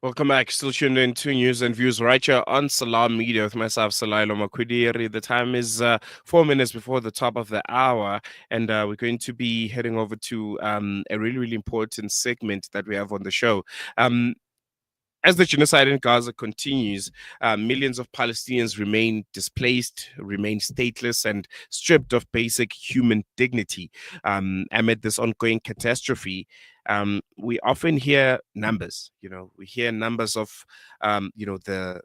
Welcome back. Still tuned in to News and Views right here on Salam Media with myself, Salailo Makwidiri. The time is 4 minutes before the top of the hour, and we're going to be heading over to a really, really important segment that we have on the show. Um, as the genocide in Gaza continues, millions of Palestinians remain displaced, remain stateless, and stripped of basic human dignity. Amid this ongoing catastrophe, we often hear numbers. We hear numbers of, the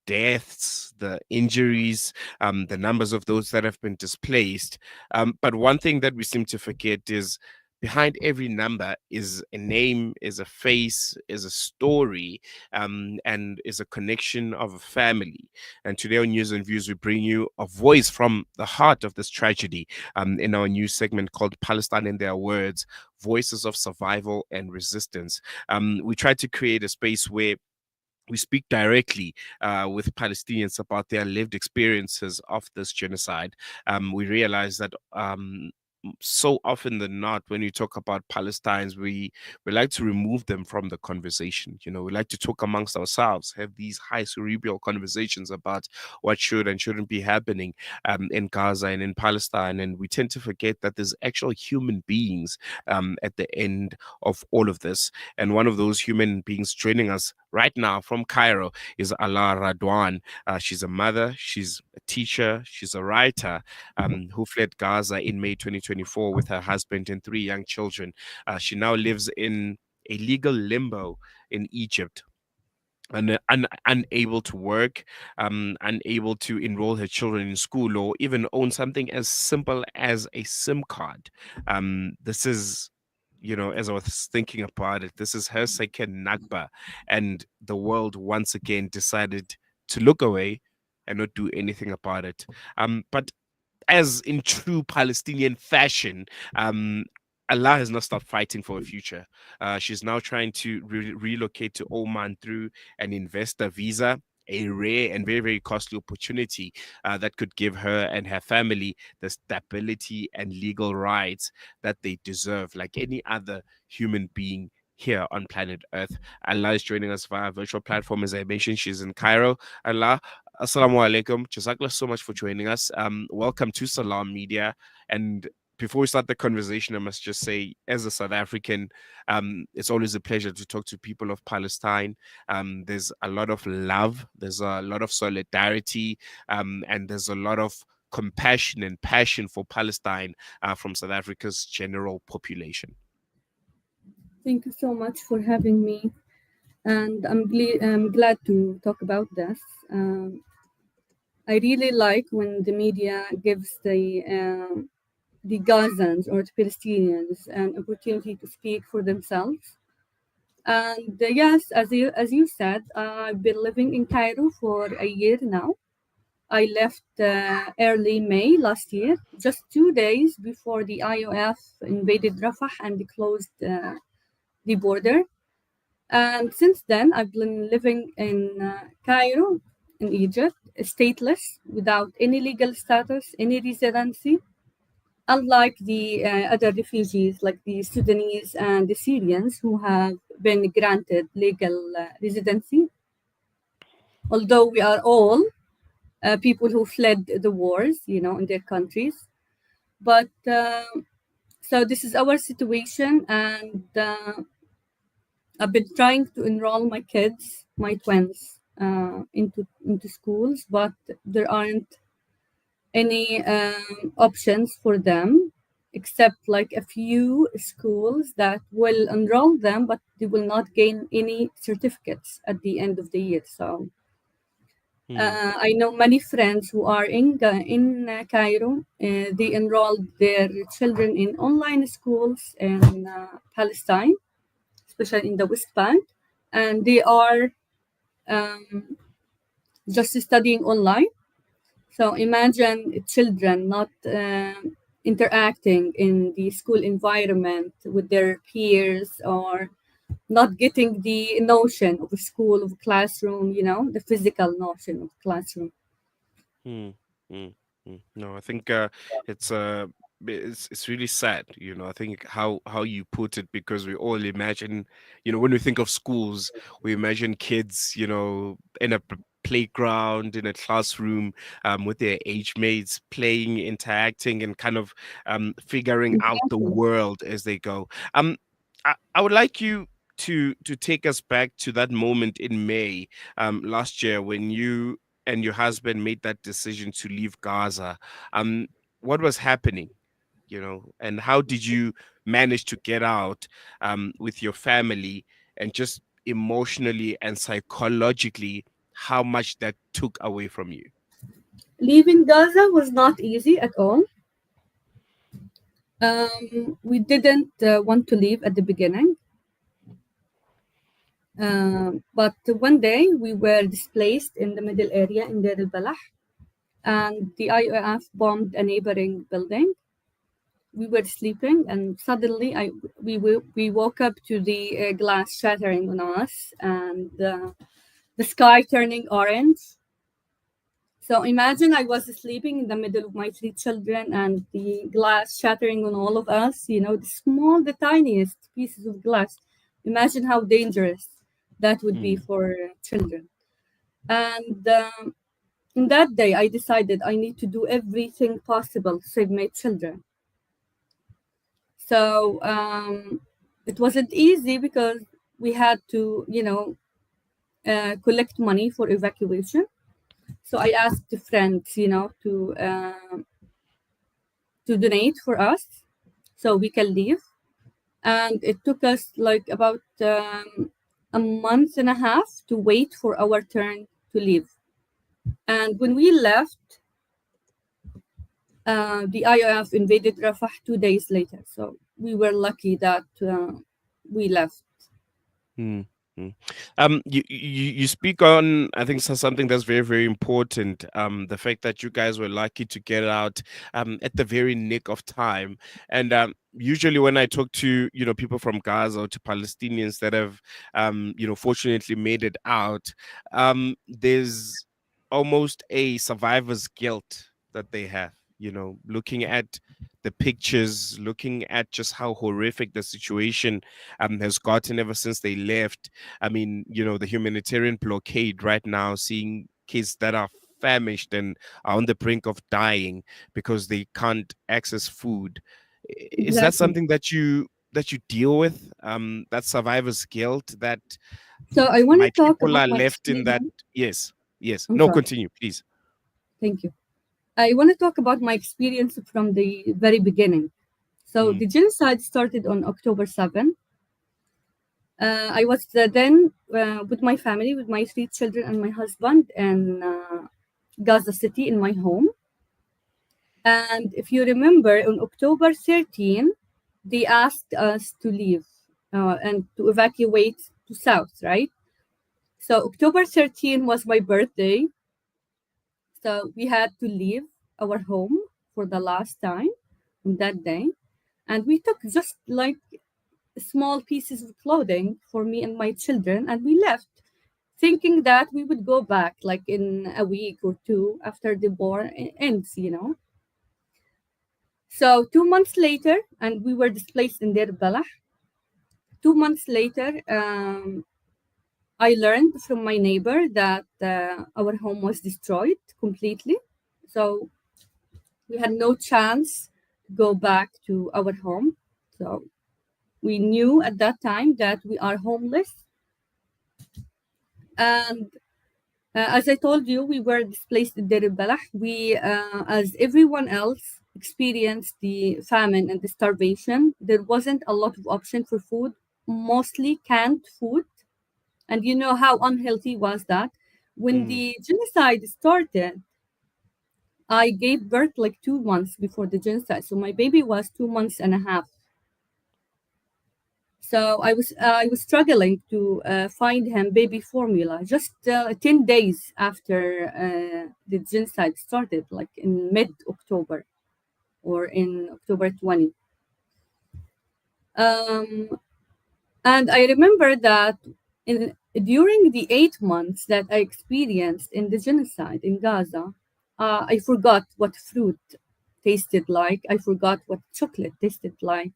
deaths, the injuries, the numbers of those that have been displaced. But one thing that we seem to forget is behind every number is a name, is a face, is a story, and is a connection of a family. And today on News and Views, we bring you a voice from the heart of this tragedy in our new segment called Palestine in Their Words, Voices of Survival and Resistance. We try to create a space where we speak directly with Palestinians about their lived experiences of this genocide. We realize that so often than not, when you talk about Palestinians, we like to remove them from the conversation. We like to talk amongst ourselves, have these high cerebral conversations about what should and shouldn't be happening in Gaza and in Palestine. And we tend to forget that there's actual human beings at the end of all of this. And one of those human beings joining us right now from Cairo is Alaa Radwan. She's a mother, she's a teacher, she's a writer who fled Gaza in May 2024 with her husband and three young children. She now lives in a legal limbo in Egypt. Unable to work, unable to enroll her children in school, or even own something as simple as a SIM card. This is, as I was thinking about it, this is her second Nakba, and the world once again decided to look away and not do anything about it. But as in true Palestinian fashion, Allah has not stopped fighting for a future. She's now trying to relocate to Oman through an investor visa, a rare and very, very costly opportunity that could give her and her family the stability and legal rights that they deserve, like any other human being here on planet Earth. Allah is joining us via a virtual platform. As I mentioned, she's in Cairo. Allah, Assalamu alaikum. Jazakallah so much for joining us. Welcome to Salam Media. And before we start the conversation, I must just say, as a South African, it's always a pleasure to talk to people of Palestine. There's a lot of love, there's a lot of solidarity, and there's a lot of compassion and passion for Palestine from South Africa's general population. Thank you so much for having me, and I'm glad to talk about this. I really like when the media gives the Gazans or the Palestinians an opportunity to speak for themselves. And yes, as you said, I've been living in Cairo for a year now. I left early May last year, just 2 days before the IOF invaded Rafah and closed the border. And since then, I've been living in Cairo, in Egypt, stateless, without any legal status, any residency, unlike the other refugees like the Sudanese and the Syrians who have been granted legal residency. Although we are all people who fled the wars, in their countries. But so this is our situation, and I've been trying to enroll my kids, my twins, into schools, but there aren't any options for them except like a few schools that will enroll them, but they will not gain any certificates at the end of the year. So I know many friends who are in Cairo. They enrolled their children in online schools in Palestine, especially in the West Bank, and they are just studying online. So imagine children not interacting in the school environment with their peers, or not getting the notion of a school, of a classroom, the physical notion of classroom. Mm, mm, No, I think it's it's really sad, I think how you put it, because we all imagine, when we think of schools, we imagine kids, in a playground, in a classroom, with their age mates, playing, interacting, and kind of figuring out the Exactly. world as they go. I would like you to take us back to that moment in May last year when you and your husband made that decision to leave Gaza. What was happening? And how did you manage to get out with your family, and just emotionally and psychologically, how much that took away from you? Leaving Gaza was not easy at all. We didn't want to leave at the beginning. But one day we were displaced in the middle area in Deir al-Balah, and the IOF bombed a neighboring building. We were sleeping, and suddenly we woke up to the glass shattering on us, and the sky turning orange. So imagine I was sleeping in the middle of my three children, and the glass shattering on all of us. The tiniest pieces of glass. Imagine how dangerous that would be Mm, for children. And in that day, I decided I need to do everything possible to save my children. So it wasn't easy because we had to, collect money for evacuation. So I asked the friends, to donate for us so we can leave. And it took us like about a month and a half to wait for our turn to leave. And when we left, the IOF invaded Rafah 2 days later. So we were lucky that we left. mm, mm. You speak on, I think, something that's very, very important. The fact that you guys were lucky to get out at the very nick of time. And usually when I talk to, people from Gaza or to Palestinians that have fortunately made it out, there's almost a survivor's guilt that they have, looking at the pictures, looking at just how horrific the situation has gotten ever since they left. I mean, the humanitarian blockade right now, seeing kids that are famished and are on the brink of dying because they can't access food. Is that Exactly. something that you deal with? That survivor's guilt, that So I want my to talk people about are my left in that. experience. Yes, yes. I'm No, sorry. continue, please. Thank you. I want to talk about my experience from the very beginning. So Mm, the genocide started on October 7th. I was then with my family, with my three children and my husband, in Gaza City in my home. And if you remember, on October 13th, they asked us to leave and to evacuate to South, right? So October 13th was my birthday. So we had to leave our home for the last time on that day. And we took just like small pieces of clothing for me and my children, and we left, thinking that we would go back like in a week or two after the war ends. So 2 months later, and we were displaced in Deir Balah. 2 months later, I learned from my neighbor that our home was destroyed completely. So we had no chance to go back to our home. So we knew at that time that we are homeless. And as I told you, we were displaced in Deir al-Balah. We, as everyone else, experienced the famine and the starvation. There wasn't a lot of option for food, mostly canned food. And you know how unhealthy was that? When mm, the genocide started, I gave birth like 2 months before the genocide. So my baby was 2 months and a half. So I was struggling to find him baby formula just 10 days after the genocide started, like in mid October or in October 20. Um, and I remember that during the 8 months that I experienced in the genocide in Gaza, I forgot what fruit tasted like. I forgot what chocolate tasted like.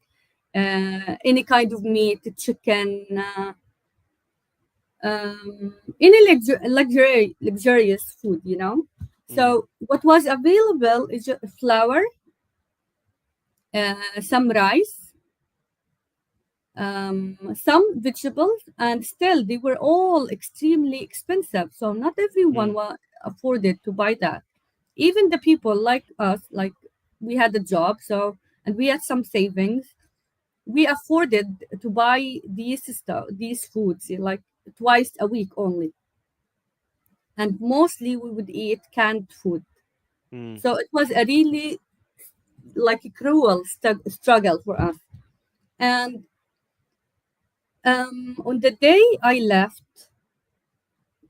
Any kind of meat, chicken, any luxurious food, you know. Mm. So what was available is just flour, some rice, some vegetables, and still they were all extremely expensive. So not everyone Mm. was afforded to buy that. Even the people like us, like we had a job, so and we had some savings. We afforded to buy these stuff, these foods, like twice a week only, and mostly we would eat canned food. Mm. So it was a really like a cruel struggle for us. And on the day I left,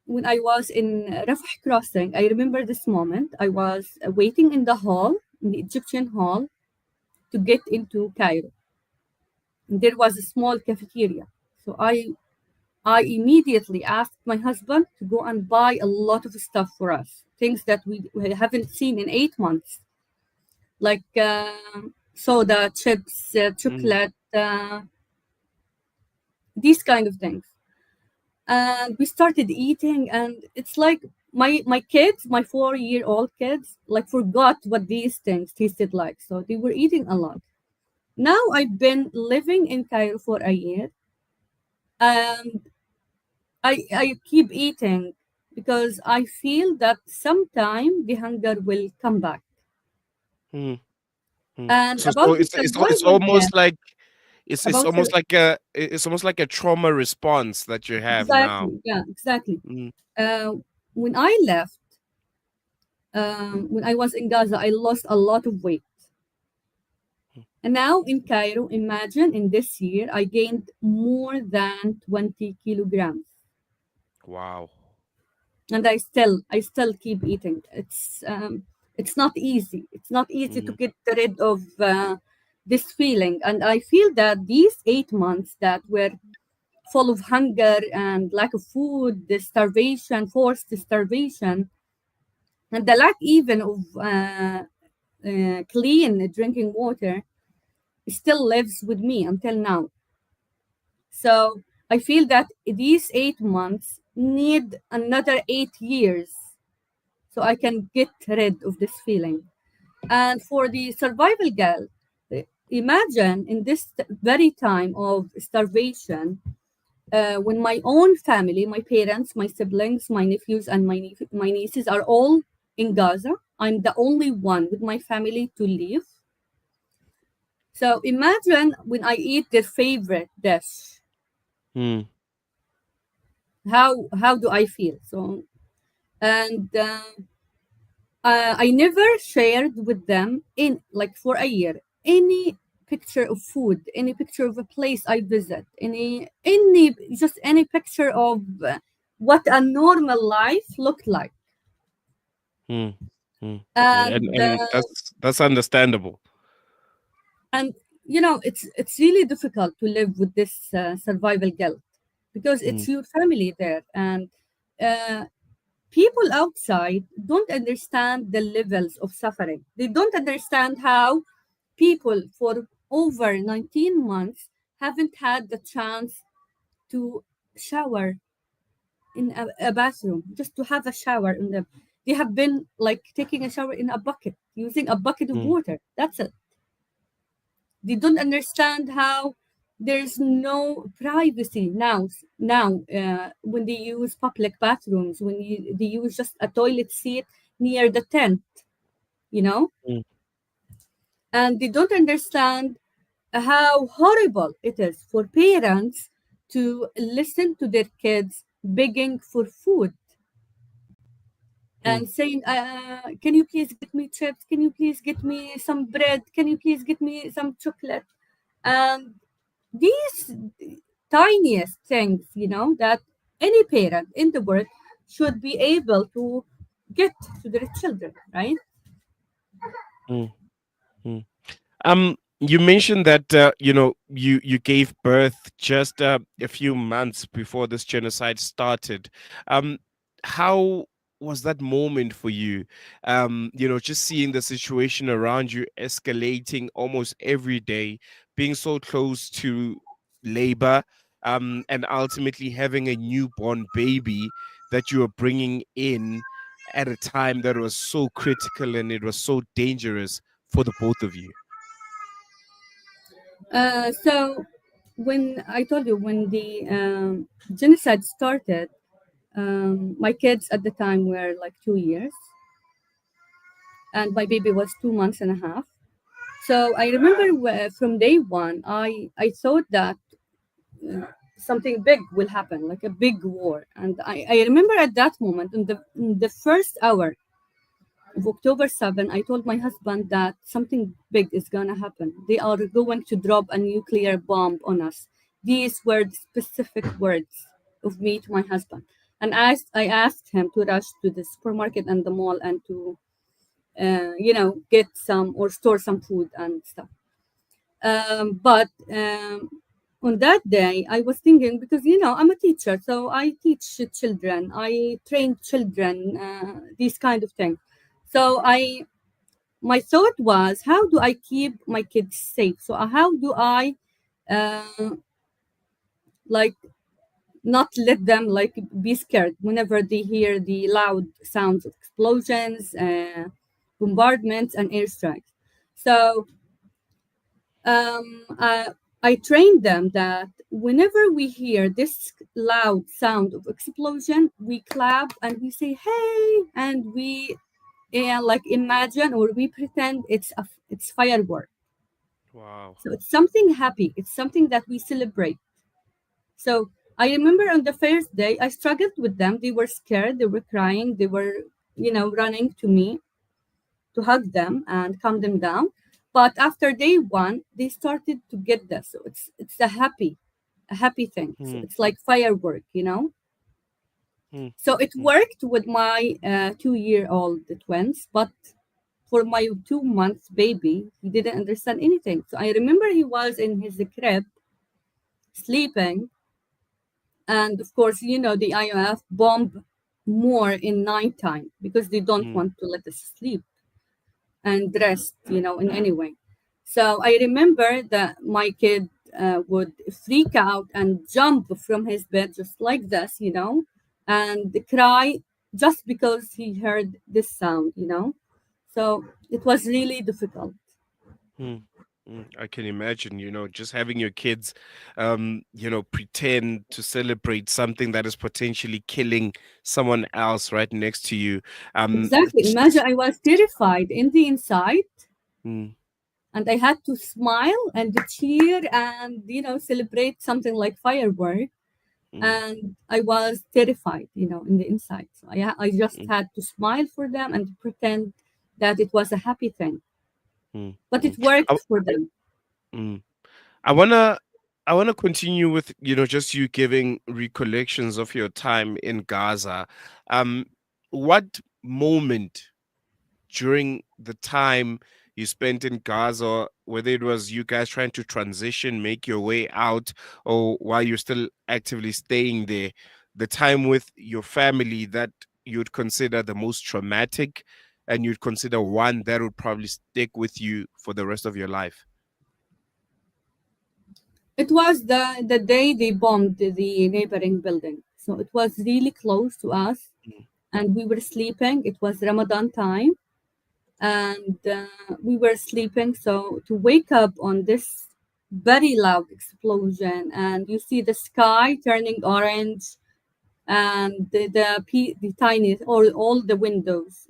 when I was in Rafah crossing, I remember this moment. I was waiting in the hall, in the Egyptian hall, to get into Cairo. And there was a small cafeteria. So I immediately asked my husband to go and buy a lot of stuff for us, things that we haven't seen in 8 months, like soda, chips, Mm. chocolate, these kind of things. And we started eating, and it's like my kids, my 4-year-old kids, like forgot what these things tasted like. So they were eating a lot. Now I've been living in Cairo for a year, and I keep eating because I feel that sometime the hunger will come back. Mm. Mm. And So about the it's survival guide, almost like it's about almost like a trauma response that you have now. exactly, yeah, exactly. Mm. Uh, when I left, when I was in Gaza, I lost a lot of weight. And now in Cairo, imagine in this year, I gained more than 20 kilograms. Wow. And I still keep eating. It's not easy. It's not easy to Mm. get rid of this feeling. And I feel that these 8 months that were full of hunger and lack of food, the starvation, forced starvation, and the lack even of clean drinking water still lives with me until now. So I feel that these 8 months need another 8 years so I can get rid of this feeling. And for the survival girl, imagine in this very time of starvation, when my own family, my parents, my siblings, my nephews, and my nieces are all in Gaza. I'm the only one with my family to leave. So imagine when I eat their favorite dish, Mm. how do I feel? So and I never shared with them in like for a year any picture of food, any picture of a place I visit, any just any picture of what a normal life looked like. Mm. Mm. And And that's understandable. and you know it's really difficult to live with this survival guilt because Mm. it's your family there, and uh, people outside don't understand the levels of suffering. They don't understand how people for over 19 months haven't had the chance to shower in a bathroom, just to have a shower in them. They have been like taking a shower in a bucket, using a bucket of Mm. water. That's it. They don't understand how there's no privacy now. When they use public bathrooms, when they use just a toilet seat near the tent, you know, Mm. and they don't understand how horrible it is for parents to listen to their kids begging for food Mm. and saying, can you please get me chips? Can you please get me some bread? Can you please get me some chocolate? And these tiniest things, you know, that any parent in the world should be able to get to their children, right? Mm. Mm. You mentioned that you gave birth just a few months before this genocide started. How? was that moment for you? Just seeing the situation around you escalating almost every day, being so close to labor, and ultimately having a newborn baby that you are bringing in at a time that was so critical and it was so dangerous for the both of you. So when I told you when the genocide started, my kids at the time were like 2 years, and my baby was 2 months and a half. So I remember from day one, I thought that something big will happen, like a big war. And I remember at that moment, in the first hour of October 7, I told my husband that something big is going to happen. They are going to drop a nuclear bomb on us. These were the specific words of me to my husband. And I asked him to rush to the supermarket and the mall and to, get some or store some food and stuff. But on that day, I was thinking because I'm a teacher, so I teach children, I train children, these kind of things. So my thought was, how do I keep my kids safe? So how do I uh, like not let them like be scared whenever they hear the loud sounds of explosions, bombardments, and airstrikes. So I trained them that whenever we hear this loud sound of explosion, we clap and we say "Hey!" and we like imagine or we pretend it's firework. Wow. So it's something happy. It's something that we celebrate. So I remember on the first day, I struggled with them. They were scared. They were crying. They were running to me to hug them and calm them down. But after day one, they started to get this. So it's a happy thing. So Hmm, it's like firework. hmm, So it hmm, worked with my 2-year-old twins, but for my 2 month baby, he didn't understand anything. So I remember he was in his crib sleeping, and of course, the IMF bomb more in nighttime because they don't hmm, want to let us sleep and dressed, in any way. So I remember that my kid would freak out and jump from his bed just like this, and cry just because he heard this sound. So it was really difficult. hmm. I can imagine, just having your kids, pretend to celebrate something that is potentially killing someone else right next to you. Exactly. Imagine I was terrified in the inside, Mm, and I had to smile and cheer and celebrate something like firework, mm, and I was terrified, in the inside. So I just mm, had to smile for them and pretend that it was a happy thing. mm, But mm. it worked I, for them. mm. I wanna continue with just you giving recollections of your time in Gaza. Um, what moment during the time you spent in Gaza, whether it was you guys trying to transition, make your way out, or while you're still actively staying there, the time with your family that you'd consider the most traumatic and you'd consider one that would probably stick with you for the rest of your life? It was the day they bombed the neighboring building. So it was really close to us, Mm, and we were sleeping. It was Ramadan time, and we were sleeping. So to wake up on this very loud explosion, and you see the sky turning orange, and the tiny all the windows,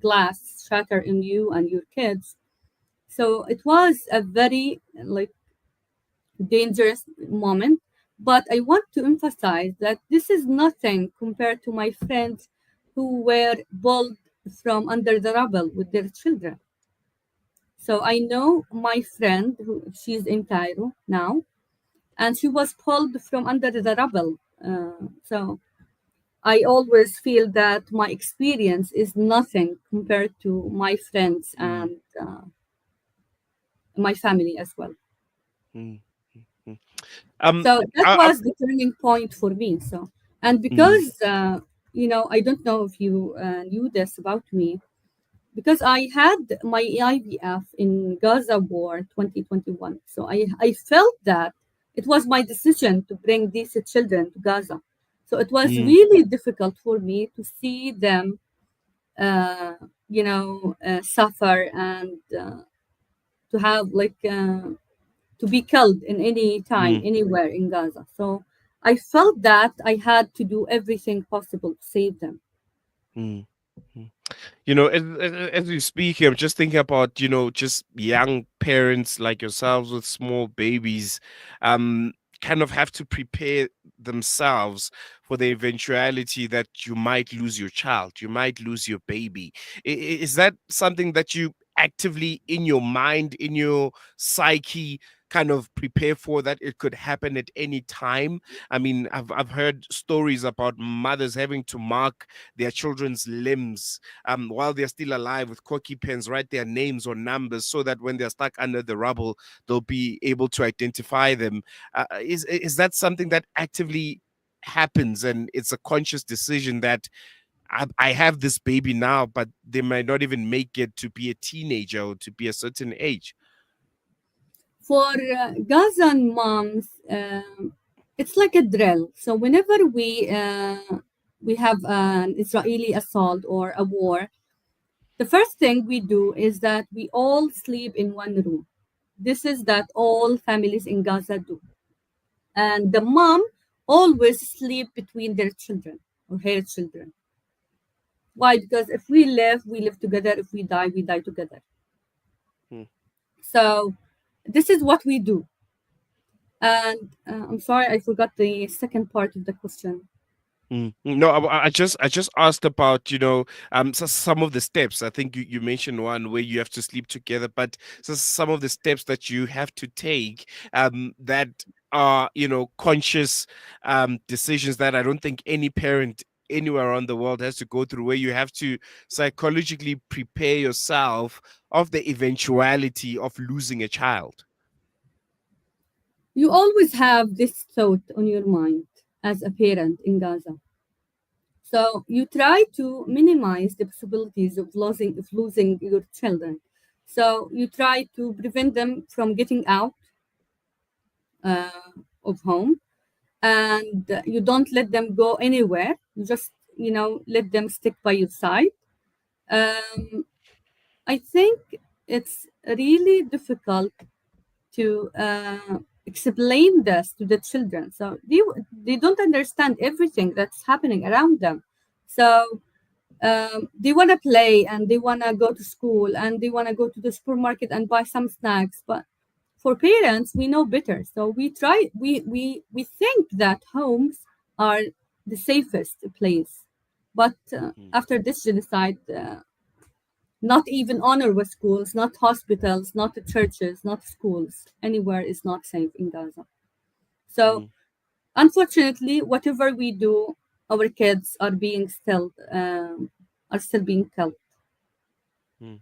glass shatter in you and your kids. So it was a very like dangerous moment. But I want to emphasize that this is nothing compared to my friends who were pulled from under the rubble with their children. So I know my friend who she's in Cairo now, and she was pulled from under the rubble. So I always feel that my experience is nothing compared to my friends mm, and my family as well. mm, mm, mm. Um, So that I, was the turning point for me. So, and mm, because I don't know if you knew this about me, because I had my IVF in Gaza War 2021. So I felt that it was my decision to bring these children to Gaza. So it was Mm, really difficult for me to see them, uh, suffer, and to have to be killed in any time, mm, anywhere in Gaza. So I felt that I had to do everything possible to save them. mm, mm. As you speak, I'm just thinking about, just young parents like yourselves with small babies, um, kind of have to prepare themselves for the eventuality that you might lose your child, you might lose your baby. Is that something that you actively in your mind, in your psyche, kind of prepare for, that it could happen at any time? I mean, I've heard stories about mothers having to mark their children's limbs while they're still alive with corky pens, write their names or numbers so that when they're stuck under the rubble, they'll be able to identify them. Is that something that actively happens, and it's a conscious decision that I have this baby now, but they might not even make it to be a teenager or to be a certain age? For Gazan moms, it's like a drill. So whenever we have an Israeli assault or a war, the first thing we do is that we all sleep in one room. This is that all families in Gaza do, and the mom always sleep between their children or her children. Why? Because if we live together. If we die together. Hmm. So this is what we do. And I'm sorry, I forgot the second part of the question. No, I just asked about, some of the steps. I think you mentioned one where you have to sleep together, but so some of the steps that you have to take, that are, conscious decisions that I don't think any parent anywhere around the world has to go through, where you have to psychologically prepare yourself of the eventuality of losing a child. You always have this thought on your mind as a parent in Gaza. So you try to minimize the possibilities of losing your children. So you try to prevent them from getting out uh, of home, and you don't let them go anywhere. You just let them stick by your side. Um, I think it's really difficult to explain this to the children. So they don't understand everything that's happening around them. So they want to play, and they want to go to school, and they want to go to the supermarket and buy some snacks. But for parents, we know better. So we think that homes are the safest place. But after this genocide, not even honor with schools, not hospitals, not the churches, not schools. Anywhere is not safe in Gaza. So Mm, unfortunately, whatever we do, our kids are still being killed. mm,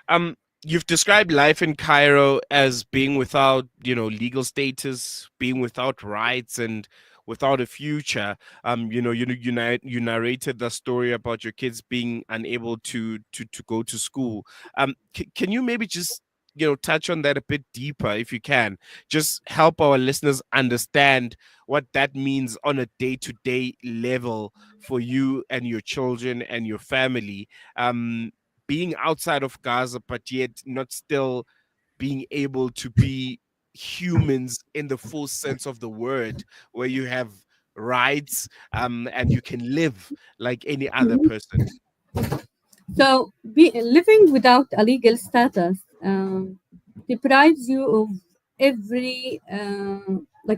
mm. You've described life in Cairo as being without, legal status, being without rights, and without a future. You narrated the story about your kids being unable to go to school. Can you maybe just, touch on that a bit deeper, if you can? Just help our listeners understand what that means on a day-to-day level for you and your children and your family. Being outside of Gaza, but yet not still being able to be humans in the full sense of the word, where you have rights, and you can live like any other Mhm. person. So living without a legal status deprives you of every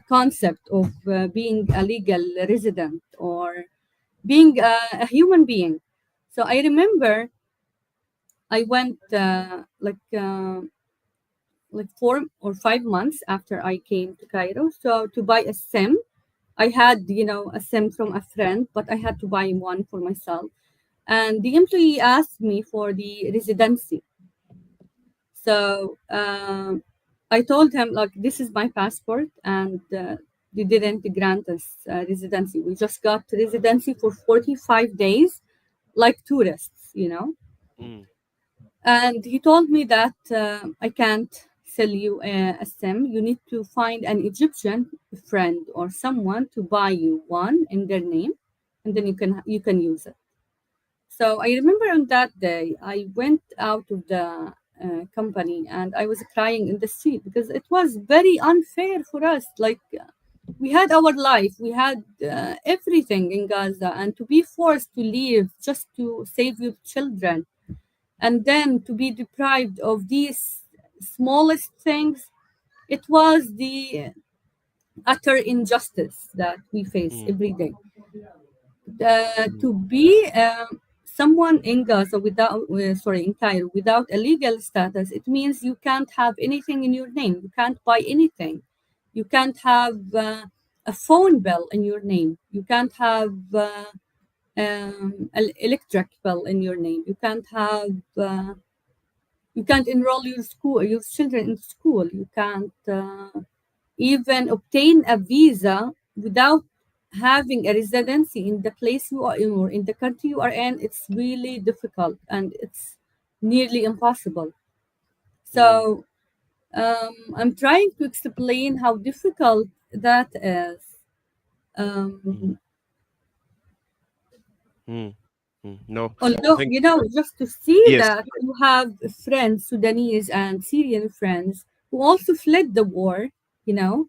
concept of being a legal resident or being a human being. So I remember I went like 4 or 5 months after I came to Cairo. So to buy a SIM, I had a SIM from a friend, but I had to buy one for myself. And the employee asked me for the residency. So I told him like this is my passport, and they didn't grant us residency. We just got residency for 45 days, like tourists, you know. Mm. And he told me that I can't sell you a SIM. You need to find an Egyptian friend or someone to buy you one in their name, and then you can use it. So I remember on that day, I went out of the company and I was crying in the street because it was very unfair for us. Like we had our life, we had everything in Gaza, and to be forced to leave just to save your children, and then to be deprived of these smallest things, it was the utter injustice that we face Mm. every day. Mm. To be someone in Gaza without, in Cairo without a legal status, it means you can't have anything in your name. You can't buy anything. You can't have a phone bill in your name. You can't have an electric bill in your name. You can't enroll your children in school. You can't even obtain a visa without having a residency in the place you are in or in the country you are in. It's really difficult and it's nearly impossible. Mm. So I'm trying to explain how difficult that is. Mm. Um, Mm. No, I Although, think just to see yes. that you have friends, Sudanese and Syrian friends, who also fled the war, you know,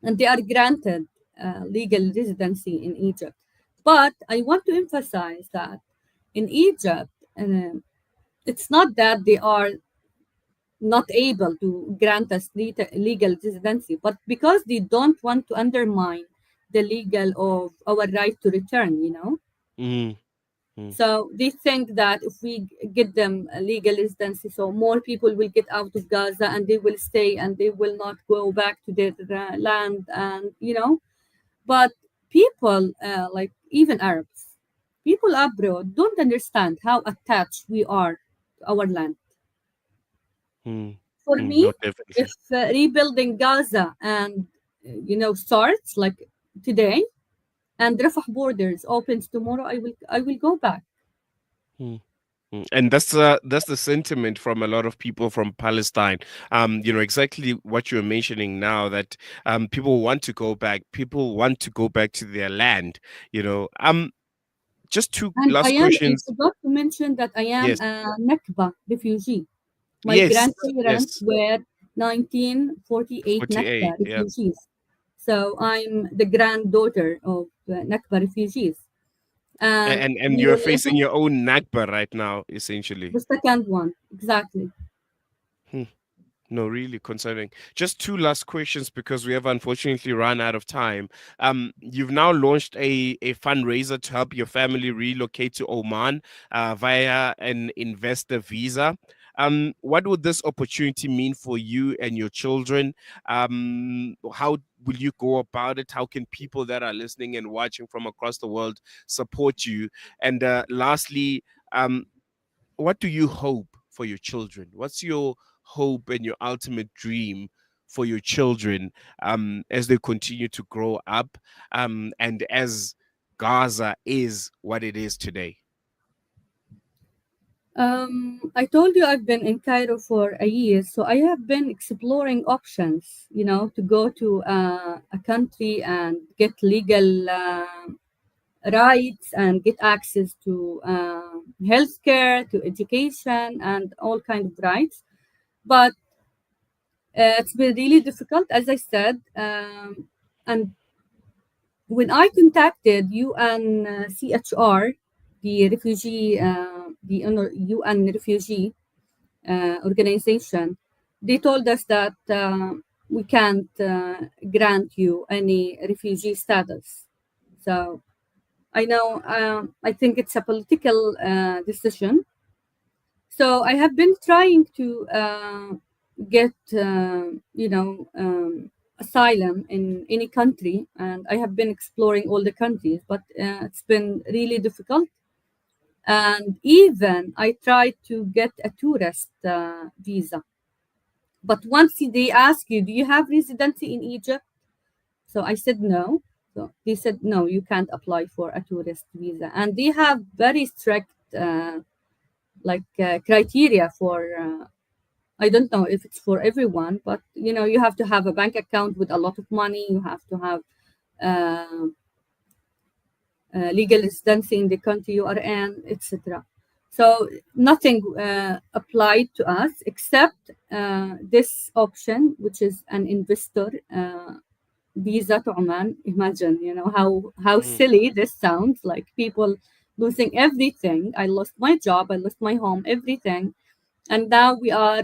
and they are granted legal residency in Egypt. But I want to emphasize that in Egypt, it's not that they are not able to grant us legal residency, but because they don't want to undermine the legal of our right to return, you know. Mm. Mm. So they think that if we get them a legal residency, so more people will get out of Gaza and they will stay and they will not go back to their land, and but people like even Arabs, people abroad don't understand how attached we are to our land. Mm. For Mm. me, No, definitely. if rebuilding Gaza and starts like today and Rafah borders opens tomorrow, I will go back. Mm. Mm. And that's the sentiment from a lot of people from Palestine. Exactly what you're mentioning now, that people want to go back. People want to go back to their land. Just two And I last questions. forgot to mention that I am Yes, a Nakba refugee. My yes, grandparents yes. were 1948 48. Nakba Yeah, refugees. So I'm the granddaughter of Nakba refugees. And and we you're were facing able, your own Nakba right now, essentially. the second one, exactly. Hmm. No, really concerning. Just two last questions because we have unfortunately run out of time. You've now launched a fundraiser to help your family relocate to Oman via an investor visa. What would this opportunity mean for you and your children? How will you go about it? How can people that are listening and watching from across the world support you? And lastly, um, what do you hope for your children? What's your hope and your ultimate dream for your children as they continue to grow up and as Gaza is what it is today? I told you I've been in Cairo for a year, so I have been exploring options, to go to a country and get legal rights and get access to healthcare, to education, and all kind of rights. But it's been really difficult, as I said. And when I contacted UNCHR, the UN refugee organization, they told us that we can't grant you any refugee status. So I know, I think it's a political decision. So I have been trying to get, asylum in any country, and I have been exploring all the countries, but it's been really difficult. And even I tried to get a tourist visa. But once they ask you, do you have residency in Egypt? So I said no. So they said, no, you can't apply for a tourist visa. And they have very strict criteria for, I don't know if it's for everyone, but you have to have a bank account with a lot of money. You have to have uh, legal residency in the country you are in, etc. So nothing applied to us except this option, which is an investor visa to Oman. Imagine, how Mm, silly this sounds. Like people losing everything. I lost my job. I lost my home. Everything, and now we are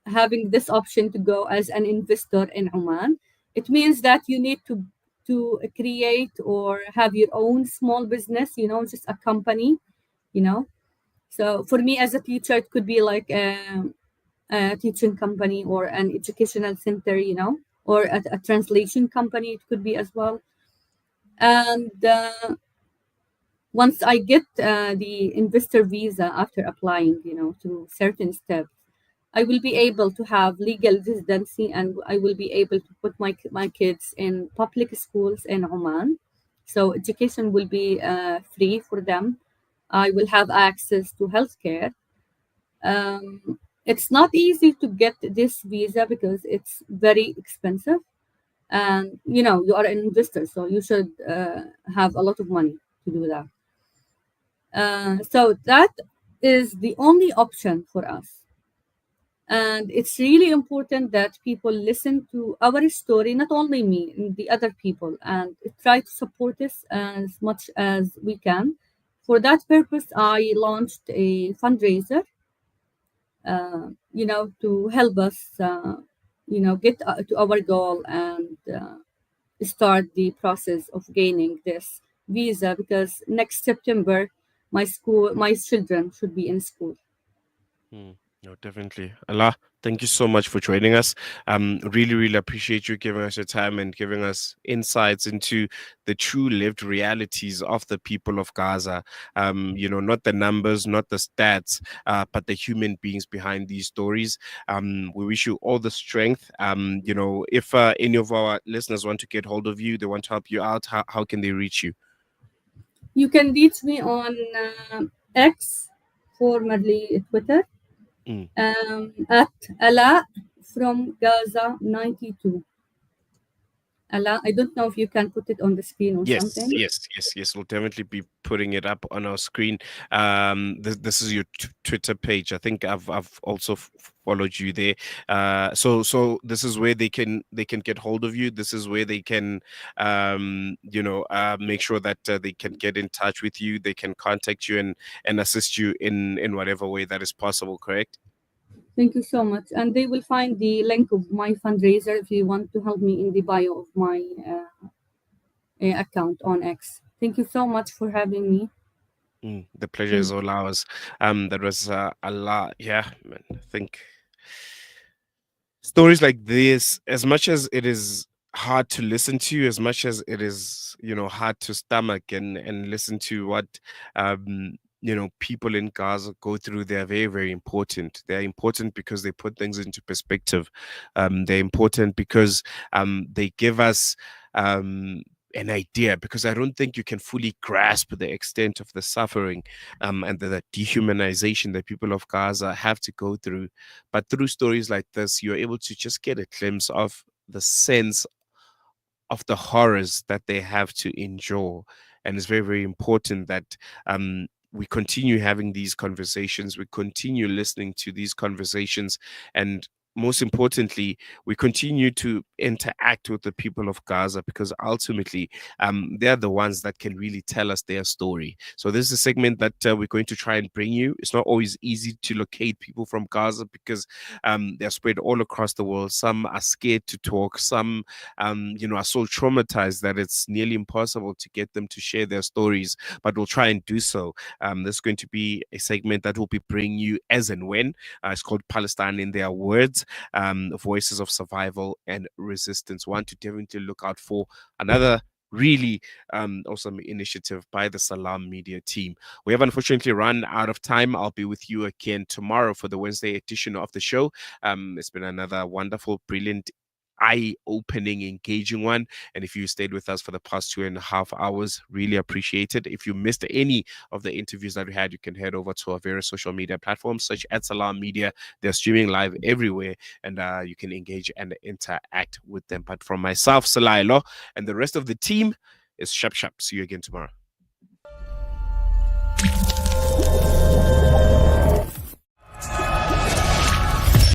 having this option to go as an investor in Oman. It means that you need to create or have your own small business, just a company, you know. So for me as a teacher, it could be like a teaching company or an educational center, or a translation company. It could be as well. And once I get the investor visa after applying, to certain steps, I will be able to have legal residency, and I will be able to put my kids in public schools in Oman. So education will be free for them. I will have access to healthcare. It's not easy to get this visa because it's very expensive, and you are an investor, so you should have a lot of money to do that. So that is the only option for us. And it's really important that people listen to our story, not only me, and the other people, and try to support us as much as we can. For that purpose, I launched a fundraiser, to help us, get to our goal and start the process of gaining this visa, because next September, my children should be in school. mm. No, definitely. Allah, thank you so much for joining us. Really, really appreciate you giving us your time and giving us insights into the true lived realities of the people of Gaza. Not the numbers, not the stats, but the human beings behind these stories. We wish you all the strength. If any of our listeners want to get hold of you, they want to help you out, how can they reach you? You can reach me on X, formerly Twitter, Mm. at Alaa from Gaza 92. Alaa, I don't know if you can put it on the screen or Yes, something. yes, yes, yes. We'll definitely be putting it up on our screen. This is your Twitter page. I think I've also followed you there. So this is where they can get hold of you. This is where they can, make sure that they can get in touch with you. They can contact you and assist you in whatever way that is possible. Correct? Thank you so much. And they will find the link of my fundraiser if you want to help me in the bio of my account on X. Thank you so much for having me. The pleasure is Thank all ours. That was a lot. Yeah, man. I think stories like this, as much as it is hard to listen to, as much as it is, hard to stomach and listen to what people in Gaza go through, they're very, very important. They're important because they put things into perspective. They're important because they give us um an idea, because I don't think you can fully grasp the extent of the suffering and the dehumanization that people of Gaza have to go through. But through stories like this, you're able to just get a glimpse of the sense of the horrors that they have to endure. And it's very, very important that we continue having these conversations, we continue listening to these conversations, and most importantly, we continue to interact with the people of Gaza, because ultimately they're the ones that can really tell us their story. So this is a segment that we're going to try and bring you. It's not always easy to locate people from Gaza, because they're spread all across the world. Some are scared to talk. Some are so traumatized that it's nearly impossible to get them to share their stories, but we'll try and do so. This is going to be a segment that will be bringing you as and when. It's called Palestine in Their Words, Voices of Survival and Resistance. Want to definitely look out for another really awesome initiative by the Salam Media team. We have unfortunately run out of time. I'll be with you again tomorrow for the Wednesday edition of the show. It's been another wonderful, brilliant eye-opening, engaging one. And if you stayed with us for the past 2.5 hours, really appreciate it. If you missed any of the interviews that we had, you can head over to our various social media platforms, such as Alaa Media. They're streaming live everywhere, and you can engage and interact with them. But from myself, Salailo, and the rest of the team, is Shap Shap. See you again tomorrow.